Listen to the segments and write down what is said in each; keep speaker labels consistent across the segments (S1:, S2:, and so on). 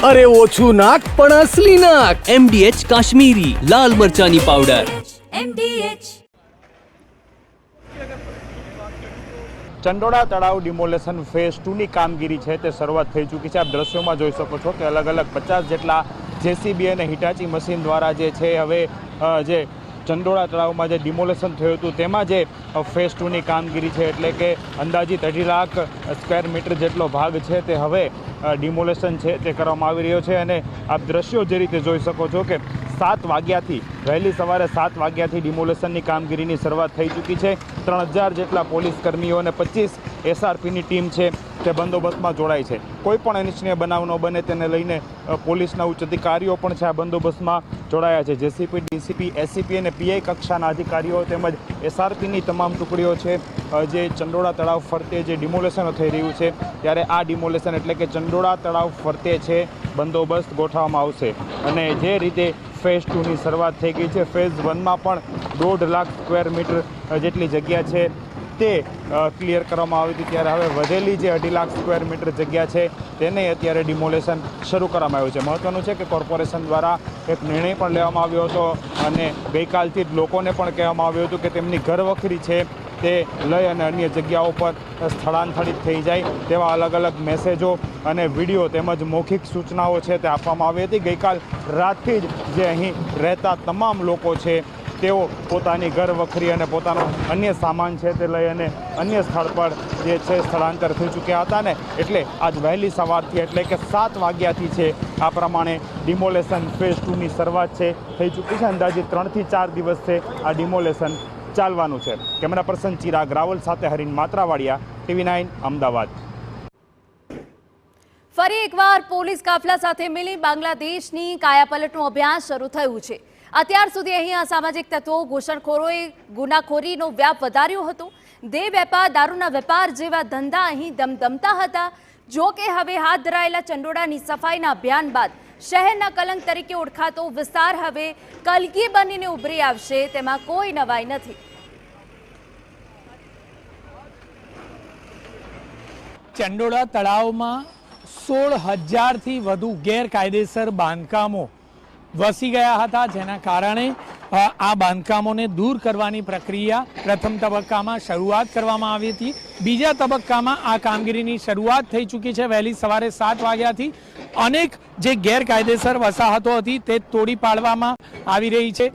S1: અરે ઓછું નાક પણ અસલી નાક.
S2: MDH કાશ્મીરી લાલ મરચાની પાવડર.
S3: MDH.
S4: ચંડોળા તળાવ ડિમોલેશન ફેઝ 2ની કામગીરી છે તે શરૂઆત થઈ ચૂકી છે. આપ દ્રશ્યોમાં જોઈ શકો છો કે અલગ અલગ 50 જેટલા JCB અને હિટાચી મશીન દ્વારા જે છે હવે જે ચંડોળા તળાવમાં જે ડિમોલેશન થયું હતું તેમાં જે ફેઝ 2ની કામગીરી છે એટલે કે અંદાજિત 2.5 લાખ સ્ક્વેર મીટર જેટલો ભાગ છે તે હવે ડિમોલેશન છે તે કરવામાં આવી રહ્યો છે. અને આપ દ્રશ્યો જે રીતે જોઈ શકો છો કે 7 વાગ્યાથી વહેલી સવારે 7 વાગ્યાથી ડિમોલેશનની કામગીરીની શરૂઆત થઈ ચૂકી છે. 3000 જેટલા પોલીસ કર્મીઓ અને 25 SRPની ટીમ છે તે બંદોબસ્તમાં જોડાઈ છે. કોઈ પણ અનિચ્છનીય બનાવ ન બને તેને લઈને પોલીસના ઉચ્ચ અધિકારીઓ પણ છે આ બંદોબસ્તમાં જોડાયા છે. JCP, DCP, SCP અને PI કક્ષાના અધિકારીઓ તેમજ SRPની તમામ ટુકડીઓ છે જે ચંડોળા તળાવ ફરતે જે ડિમોલેશન થઈ રહ્યું છે ત્યારે આ ડિમોલેશન એટલે કે ચંડોળા તળાવ ફરતે છે બંદોબસ્ત ગોઠવવામાં આવશે. અને જે રીતે ફેઝ 2ની શરૂઆત થઈ ગઈ છે, ફેઝ 1માં પણ 1.5 લાખ સ્ક્વેર મીટર જેટલી જગ્યા છે તે ક્લિયર કરવામાં આવી હતી ત્યારે હવે વધેલી જે 2.5 લાખ સ્ક્વેર મીટર જગ્યા છે તેને અત્યારે ડિમોલેશન શરૂ કરવામાં આવ્યું છે. મહત્વનું છે કે કોર્પોરેશન દ્વારા એક નિર્ણય પણ લેવામાં આવ્યો હતો અને ગઈકાલથી જ લોકોને પણ કહેવામાં આવ્યું હતું કે તેમની ઘરવખરી છે તે લઈ અને અન્ય જગ્યાઓ પર સ્થળાંતરિત થઈ જાય તેવા અલગ અલગ મેસેજો અને વિડીયો તેમજ મૌખિક સૂચનાઓ છે તે આપવામાં આવી હતી. ગઈકાલ રાતથી જ જે અહીં રહેતા તમામ લોકો છે તેઓ પોતાની ઘર વખરી અને પોતાનો અન્ય સામાન છે તે લઈ અને અન્ય સ્થળ પર જે છે સ્થળાંતર થઈ ચૂક્યા હતા ને એટલે આજ વહેલી સવારથી એટલે કે 7 વાગ્યાથી છે આ પ્રમાણે ડિમોલેશન ફેઝ 2ની શરૂઆત છે થઈ ચૂકી છે. અંદાજે 3 થી 4 દિવસ છે આ ડિમોલેશન ચાલવાનું છે. કેમેરા પર્સન ચિરાગ રાવલ સાથે હરીન માત્રાવાડિયા, TV9 અમદાવાદ.
S3: ફરી એકવાર પોલીસ કાફલા સાથે મળી બાંગ્લાદેશની કાયાપલટનું અભિયાન શરૂ થયું છે. અત્યાર સુધી અહીં અસામાજિક તત્વો ઘૂસણખોરોએ ગુનાખોરીનો વ્યાપ વધાર્યો હતો. દેહ વેપાર, દારૂના વેપાર જેવા ધંધા અહીં ધમધમતા હતા. જો કે હવે હાથ ધરાયેલા ચંડોળાની સફાઈના અભિયાન બાદ શહેરના કલંક તરીકે ઓળખાતો વિસ્તાર હવે કલગી બનીને ઉભરી આવશે તેમાં કોઈ નવાઈ નથી.
S5: ચંડોળા તળાવમાં 16,000થી વધુ ગેરકાયદેસર બાંધકામો વસી ગયા હતા, જેના કારણે આ બાંધકામોને દૂર કરવાની પ્રક્રિયા પ્રથમ તબક્કામાં શરૂઆત કરવામાં આવી હતી. બીજા તબક્કામાં આ કામગીરીની શરૂઆત થઈ ચૂકી છે. વહેલી સવારે 7 વાગ્યાથી અનેક જે ગેરકાયદેસર વસાહતો હતી તે તોડી પાડવામાં આવી રહી છે.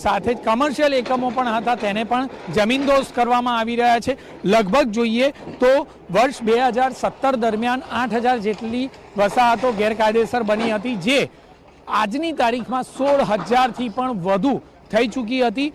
S5: સાથે જ કમર્શિયલ એકમો પણ હતા તેને પણ જમીનદોસ્ત કરવામાં આવી રહ્યા છે. લગભગ જોઈએ તો વર્ષ 2017 દરમિયાન 8,000 જેટલી વસાહતો ગેરકાયદેસર બની હતી, જે આજની તારીખમાં 16,000થી પણ વધુ થઈ ચૂકી હતી.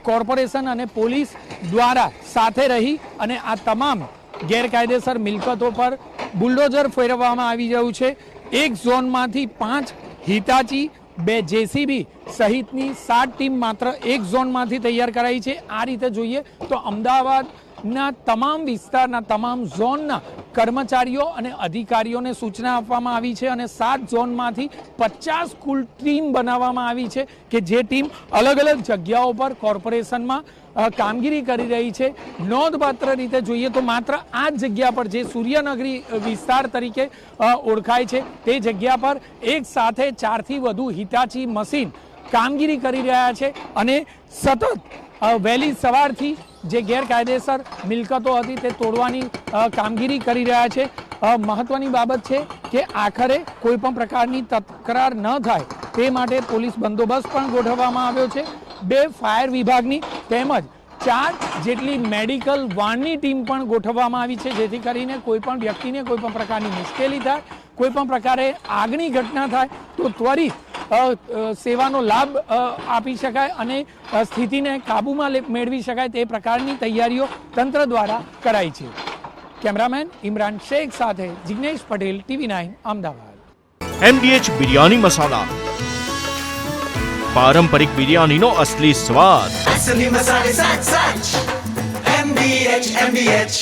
S5: કોર્પોરેશન અને પોલીસ દ્વારા સાથે રહી અને આ તમામ ગેરકાયદેસર મિલકતો પર બુલડોઝર ફેરવવામાં આવી રહ્યું છે. એક ઝોનમાંથી 5 હિટાચી, 2 JCB સહિતની 7 ટીમ માત્ર એક ઝોનમાંથી તૈયાર કરાઈ છે. આ રીતે જોઈએ તો અમદાવાદના તમામ વિસ્તારના તમામ ઝોનના કર્મચારીઓ અને અધિકારીઓને સૂચના આપવામાં આવી છે અને 7 ઝોનમાંથી 50 કુલ ટીમ બનાવવામાં આવી છે કે જે ટીમ અલગ અલગ જગ્યાઓ પર કોર્પોરેશનમાં કામગીરી કરી રહી છે. નોંધપાત્ર રીતે જોઈએ તો માત્ર આ જ જગ્યા પર જે સૂર્યનગરી વિસ્તાર તરીકે ઓળખાય છે તે જગ્યા પર એક સાથે 4થી વધુ હિટાચી મશીન કામગીરી કરી રહ્યા છે અને સતત વહેલી સવારથી જે ગેરકાયદેસર મિલકતો હતી તે તોડવાની કામગીરી કરી રહ્યા છે. મહત્વની બાબત છે કે આખરે કોઈ પણ પ્રકારની તકરાર ન થાય તે માટે પોલીસ બંદોબસ્ત પણ ગોઠવવામાં આવ્યો છે. 2 ફાયર વિભાગની તેમજ 4 જેટલી મેડિકલ વાનની ટીમ પણ ગોઠવવામાં આવી છે, જેથી કરીને કોઈ પણ વ્યક્તિને કોઈ પણ પ્રકારની મુશ્કેલી થાય, કોઈ પણ પ્રકારે આગની ઘટના થાય તો ત્વરિત સેવાનો લાભ આપી શકાય અને સ્થિતિને કાબૂમાં મેળવી શકાય તે પ્રકારની તૈયારીઓ તંત્ર દ્વારા કરાઈ છે. કેમેરામેન ઇમરાન શેખ સાથે જિગ્નેશ પટેલ, TV9 અમદાવાદ.
S6: MDH બિરયાની મસાલા, પારંપરિક બિરયાનીનો અસલી સ્વાદ.
S7: असली मसाले साच साच MDH